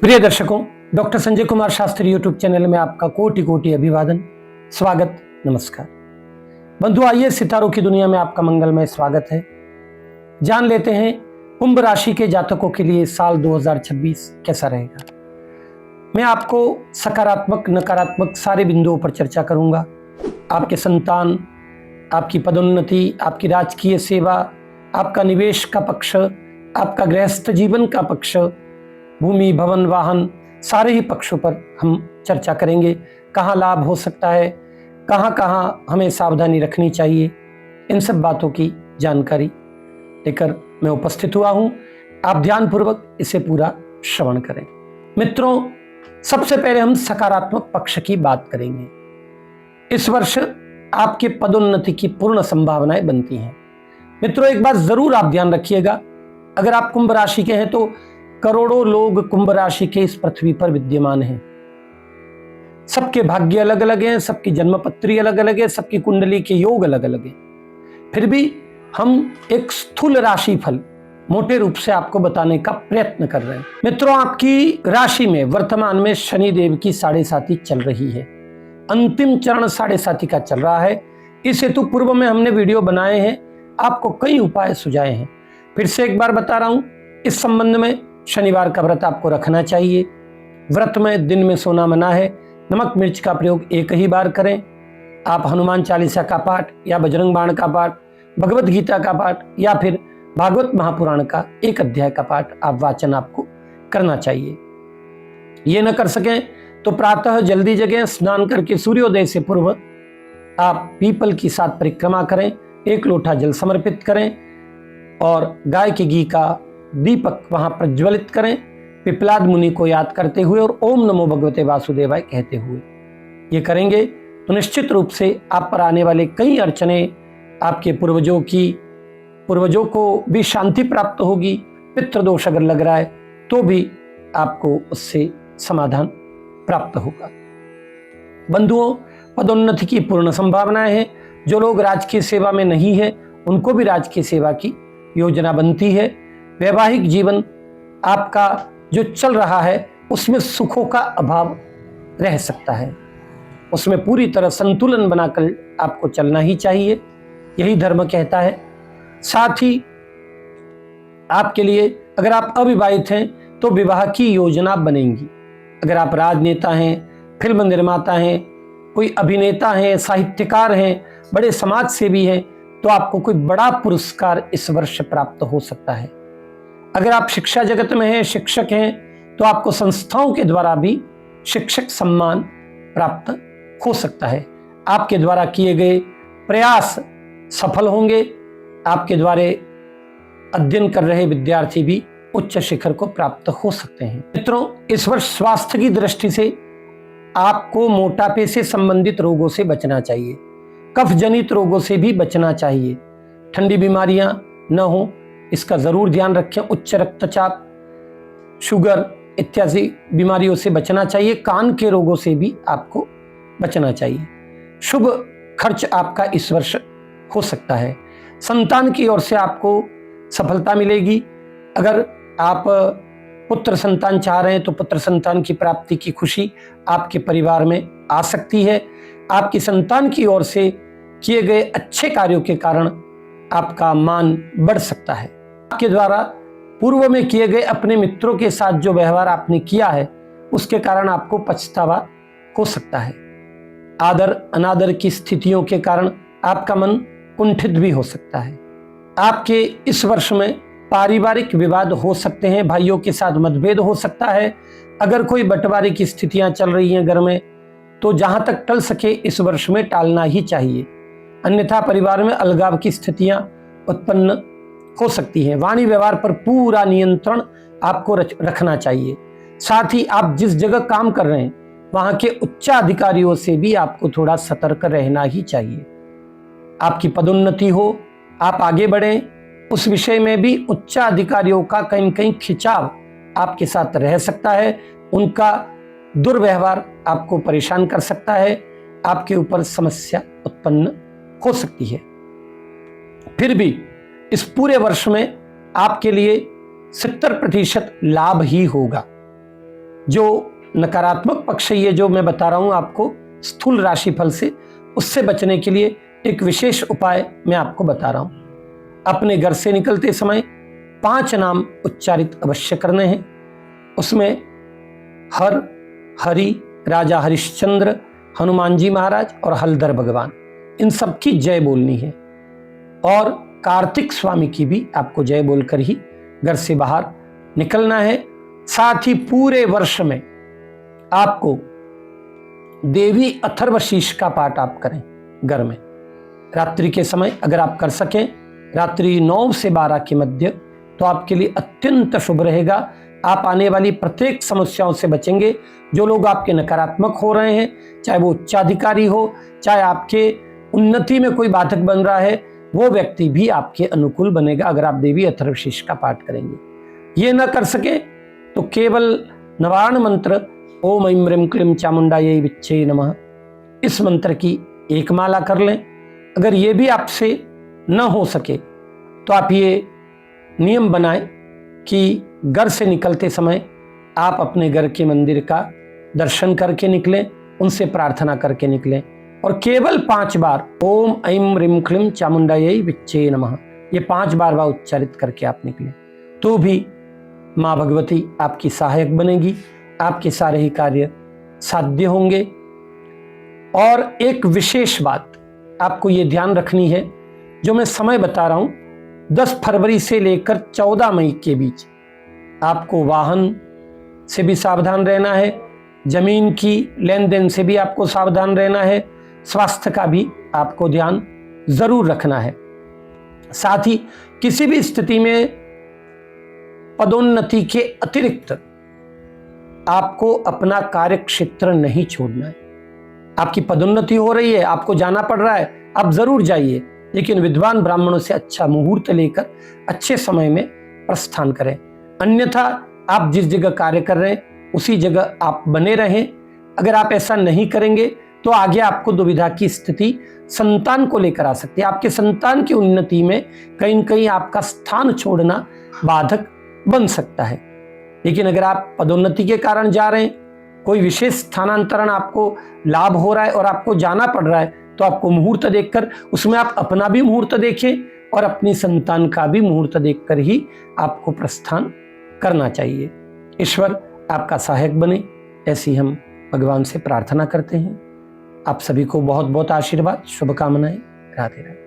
प्रिय दर्शकों, doctor Sanjay Kumar Shastri YouTube channel में आपका कोटि कोटि अभिवादन, स्वागत, नमस्कार। बंधु, आइए सितारों की दुनिया में आपका मंगलमय स्वागत है। जान लेते हैं कुंभ राशि के जातकों के लिए साल 2026 कैसा रहेगा। मैं आपको सकारात्मक नकारात्मक सारे बिंदुओं पर चर्चा करूंगा। आपके संतान, आपकी पदोन्नति, आपकी राजकीय सेवा, आपका निवेश का पक्ष, आपका गृहस्थ जीवन का पक्ष, भूमि भवन वाहन, सारे ही पक्षों पर हम चर्चा करेंगे। कहाँ लाभ हो सकता है, कहाँ कहाँ हमें सावधानी रखनी चाहिए, इन सब बातों की जानकारी लेकर मैं उपस्थित हुआ हूँ। आप ध्यानपूर्वक इसे पूरा श्रवण करें। मित्रों, सबसे पहले हम सकारात्मक पक्ष की बात करेंगे। इस वर्ष आपके पदोन्नति की पूर्ण संभावनाएं बनती हैं। मित्रों, एक बात जरूर आप ध्यान रखिएगा, अगर आप कुंभ राशि के हैं तो करोड़ों लोग कुंभ राशि के इस पृथ्वी पर विद्यमान हैं। सबके भाग्य अलग अलग हैं, सबकी जन्मपत्री अलग अलग है, सबकी कुंडली के योग अलग अलग हैं। फिर भी हम एक स्थूल राशि फल मोटे रूप से आपको बताने का प्रयत्न कर रहे हैं। मित्रों, आपकी राशि में वर्तमान में शनि देव की 7.5 चल रही है। अंतिम चरण 7.5 का चल रहा है। इस हेतु पूर्व में हमने वीडियो बनाए हैं, आपको कई उपाय सुझाए हैं। फिर से एक बार बता रहा हूं, इस संबंध में शनिवार का व्रत आपको रखना चाहिए। व्रत में दिन में सोना मना है। नमक मिर्च का प्रयोग एक ही बार करें। आप हनुमान चालीसा का पाठ या बजरंग बाण का पाठ, भगवत गीता का पाठ या फिर भागवत महापुराण का एक अध्याय का पाठ आप वाचन आपको करना चाहिए। ये न कर सकें तो प्रातः जल्दी जगें, स्नान करके सूर्योदय से पूर्व आप पीपल की 7 परिक्रमा करें, 1 लोटा जल समर्पित करें और गाय के घी का दीपक वहां प्रज्वलित करें, पिपलाद मुनि को याद करते हुए और ओम नमो भगवते वासुदेवाय कहते हुए। ये करेंगे तो निश्चित रूप से आप पर आने वाले कई अड़चने, आपके पूर्वजों को भी शांति प्राप्त होगी। पितृदोष अगर लग रहा है तो भी आपको उससे समाधान प्राप्त होगा। बंधुओं, पदोन्नति की पूर्ण संभावनाएं हैं। जो लोग राजकीय सेवा में नहीं है उनको भी राजकीय सेवा की योजना बनती है। वैवाहिक जीवन आपका जो चल रहा है उसमें सुखों का अभाव रह सकता है, उसमें पूरी तरह संतुलन बनाकर आपको चलना ही चाहिए, यही धर्म कहता है। साथ ही आपके लिए अगर आप अविवाहित हैं तो विवाह की योजना बनेगी। अगर आप राजनेता हैं, फिल्म निर्माता हैं, कोई अभिनेता हैं, साहित्यकार हैं, बड़े समाज सेवी हैं तो आपको कोई बड़ा पुरस्कार इस वर्ष प्राप्त हो सकता है। अगर आप शिक्षा जगत में हैं, शिक्षक हैं, तो आपको संस्थाओं के द्वारा भी शिक्षक सम्मान प्राप्त हो सकता है। आपके द्वारा किए गए प्रयास सफल होंगे। आपके द्वारा अध्ययन कर रहे विद्यार्थी भी उच्च शिखर को प्राप्त हो सकते हैं। मित्रों, इस वर्ष स्वास्थ्य की दृष्टि से आपको मोटापे से संबंधित रोगों से बचना चाहिए, कफ जनित रोगों से भी बचना चाहिए, ठंडी बीमारियां न हो इसका जरूर ध्यान रखें। उच्च रक्तचाप, शुगर इत्यादि बीमारियों से बचना चाहिए। कान के रोगों से भी आपको बचना चाहिए। शुभ खर्च आपका इस वर्ष हो सकता है। संतान की ओर से आपको सफलता मिलेगी। अगर आप पुत्र संतान चाह रहे हैं तो पुत्र संतान की प्राप्ति की खुशी आपके परिवार में आ सकती है। आपकी संतान की ओर से किए गए अच्छे कार्यों के कारण आपका मान बढ़ सकता है। आपके द्वारा पूर्व में किए गए अपने मित्रों के साथ जो व्यवहार आपने किया है उसके कारण आपको पछतावा हो सकता है। आदर अनादर की स्थितियों के कारण आपका मन कुंठित भी हो सकता है। आपके इस वर्ष में पारिवारिक विवाद हो सकते हैं, भाइयों के साथ मतभेद हो सकता है। अगर कोई बंटवारे की स्थितियां चल रही हैं घर में तो जहां तक टल सके इस वर्ष में टालना ही चाहिए, अन्यथा परिवार में अलगाव की स्थितियां उत्पन्न हो सकती है। वाणी व्यवहार पर पूरा नियंत्रण आपको रखना चाहिए। साथ ही आप जिस जगह काम कर रहे हैं वहां के उच्चाधिकारियों से भी आपको थोड़ा सतर्क रहना ही चाहिए। आपकी पदोन्नति हो, आप आगे बढ़ें, उस विषय में भी उच्चाधिकारियों का कहीं कहीं खिंचाव आपके साथ रह सकता है। उनका दुर्व्यवहार आपको परेशान कर सकता है, आपके ऊपर समस्या उत्पन्न हो सकती है। फिर भी इस पूरे वर्ष में आपके लिए 70% लाभ ही होगा। जो नकारात्मक पक्ष है, ये जो मैं बता रहा हूं आपको स्थूल राशिफल से, उससे बचने के लिए एक विशेष उपाय मैं आपको बता रहा हूं। अपने घर से निकलते समय 5 नाम उच्चारित अवश्य करने हैं। उसमें हर, हरि, राजा हरिश्चंद्र, हनुमान जी महाराज और हलधर भगवान, इन सब की जय बोलनी है। और कार्तिक स्वामी की भी आपको जय बोलकर ही घर से बाहर निकलना है। साथ ही पूरे वर्ष में आपको देवी अथर्वशीष का पाठ आप करें घर में। रात्रि के समय अगर आप कर सकें, रात्रि 9 से 12 के मध्य, तो आपके लिए अत्यंत शुभ रहेगा। आप आने वाली प्रत्येक समस्याओं से बचेंगे। जो लोग आपके नकारात्मक हो रहे हैं, चाहे वो उच्चाधिकारी हो, चाहे आपके उन्नति में कोई बाधक बन रहा है, वो व्यक्ति भी आपके अनुकूल बनेगा अगर आप देवी अथर्वशीष का पाठ करेंगे। ये ना कर सके तो केवल निवारण मंत्र ओम ऐं ह्रीं क्लीं चामुंडायै विच्चे नमः, इस मंत्र की एक माला कर लें। अगर ये भी आपसे न हो सके तो आप ये नियम बनाएं कि घर से निकलते समय आप अपने घर के मंदिर का दर्शन करके निकलें, उनसे प्रार्थना करके निकलें और केवल 5 बार ओम ऐं ह्रीं क्लीं चामुंडायै विच्चे नमः, ये 5 बार उच्चारित करके आप निकलें, तो भी माँ भगवती आपकी सहायक बनेगी, आपके सारे ही कार्य साध्य होंगे। और एक विशेष बात आपको ये ध्यान रखनी है, जो मैं समय बता रहा हूं, 10 फरवरी से लेकर 14 मई के बीच आपको वाहन से भी सावधान रहना है, जमीन की लेन देन से भी आपको सावधान रहना है, स्वास्थ्य का भी आपको ध्यान जरूर रखना है। साथ ही किसी भी स्थिति में पदोन्नति के अतिरिक्त आपको अपना कार्य क्षेत्र नहीं छोड़ना है। आपकी पदोन्नति हो रही है, आपको जाना पड़ रहा है, आप जरूर जाइए, लेकिन विद्वान ब्राह्मणों से अच्छा मुहूर्त लेकर अच्छे समय में प्रस्थान करें। अन्यथा आप जिस जगह कार्य कर रहे हैं उसी जगह आप बने रहें। अगर आप ऐसा नहीं करेंगे तो आगे आपको दुविधा की स्थिति संतान को लेकर आ सकती है। आपके संतान की उन्नति में कहीं न कहीं आपका स्थान छोड़ना बाधक बन सकता है। लेकिन अगर आप पदोन्नति के कारण जा रहे हैं, कोई विशेष स्थानांतरण आपको लाभ हो रहा है और आपको जाना पड़ रहा है, तो आपको मुहूर्त देखकर, उसमें आप अपना भी मुहूर्त देखें और अपनी संतान का भी मुहूर्त देखकर ही आपको प्रस्थान करना चाहिए। ईश्वर आपका सहायक बने, ऐसी हम भगवान से प्रार्थना करते हैं। आप सभी को बहुत बहुत आशीर्वाद, शुभकामनाएं। राधे राधे।